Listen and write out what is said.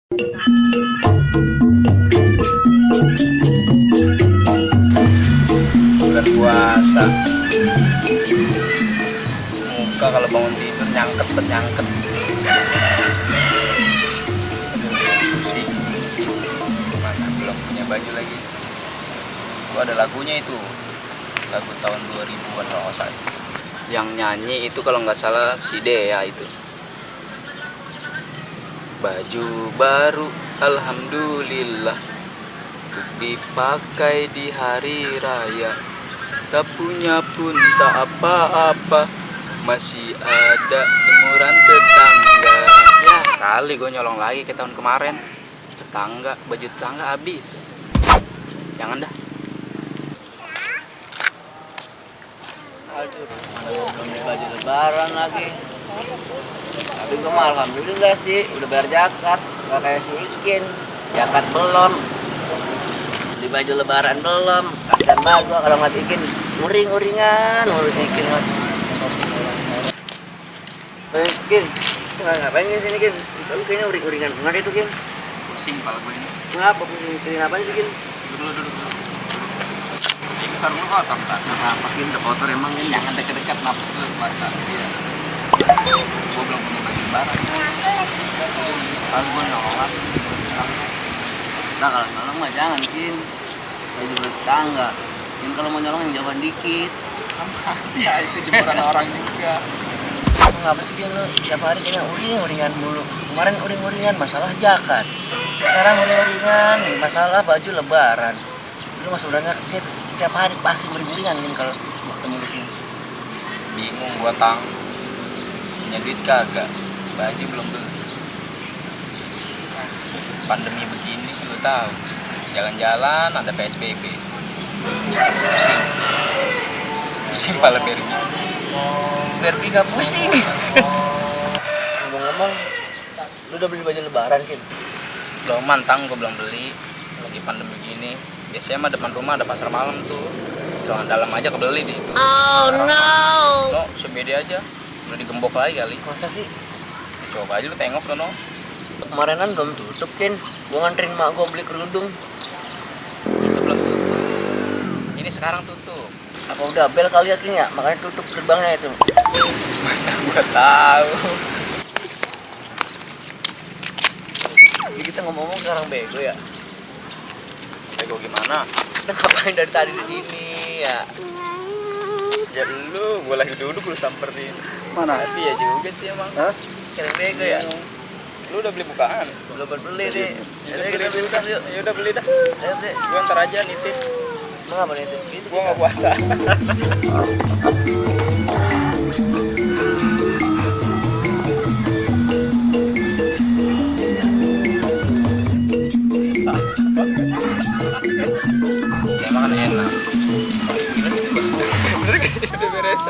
Bulan puasa, muka kalau bangun tidur nyangket. Aduh, pusing. Mana belum punya baju lagi. Itu ada lagunya itu, lagu tahun 2000-an kalau nggak salah. Yang nyanyi itu kalau nggak salah si Dea itu. Baju baru, alhamdulillah, untuk dipakai di hari raya. Tak punya pun tak apa-apa, masih ada jemuran tetangga. Ya kali gue nyolong lagi ke tahun kemarin. Tetangga, baju tetangga habis. Jangan dah. Aduh, mana gua belum beli baju lebaran lagi. Tapi gue mah alhamdulillah sih udah bayar zakat, gak kayak si Ikin. Zakat belum, beli baju lebaran belum. Kasian banget gua kalau nggak Ikin uring-uringan ngurus Ikin. Kin, ngapain di sini Kin? Lu kayaknya uring-uringan banget itu Kin. Pusing kepala gue ini. Ngapa pusing mikirin apaan sih Kin? Duduk. Ini sarung lu kotor tak? Kenapa Kin? Udah kotor emang Kin? Jangan dekat-dekat, napas lu basah. Iya. Gue belum punya baju lebaran. Kalau gue nyolong, Nah kalau nyolong mah jangan Kin, baju bertetangga. Kin kalau mau nyolong yang jauhan dikit. sama aja itu jemuran orang juga. Ngapa sih Kin lu tiap hari kayaknya uring-uringan mulu. Kemarin uring-uringan masalah zakat, sekarang uring-uringan masalah baju lebaran. Lu mah sebenarnya Kin tiap hari pasti uring-uringan Kin kalau ketemu lu Kin. Bingung gua tang, punya duit kagak, baju belum beli. Pandemi begini lu tahu, jalan-jalan ada PSBB. Pusing pala Berbi. Berbi gak pusing. Ngomong-ngomong, lu udah beli baju lebaran Kin? Belum mantang, gua belum beli. Lagi pandemi begini, biasanya mah depan rumah ada pasar malam tuh. Jangan dalam aja kebeli di itu. Oh no. No, sebeda aja. Udah digembok lagi kali. Masa sih? Coba aja lu tengok sono. Kemarinan belum tutup Kin, gua nganterin mak gua beli kerudung. Itu belum tutup. Ini sekarang tutup. Apa udah bel kali ya Kin ya? Makanya tutup gerbangnya itu. Mana gua tahu. Jadi kita ngomong-ngomong sekarang bego ya. Bego gimana? Kita ngapain dari tadi di sini ya? Ya lu, gua lagi duduk lu samperin. Mana hati ya juga sih emang. Hah? Kira bego ya? Lu udah beli bukaan? Belum beli nih. Udah Kita beli bentar yuk. Ya udah beli dah. Ayo beli. Gua ntar aja nitip. Emang apa nih itu? Gua nggak puasa.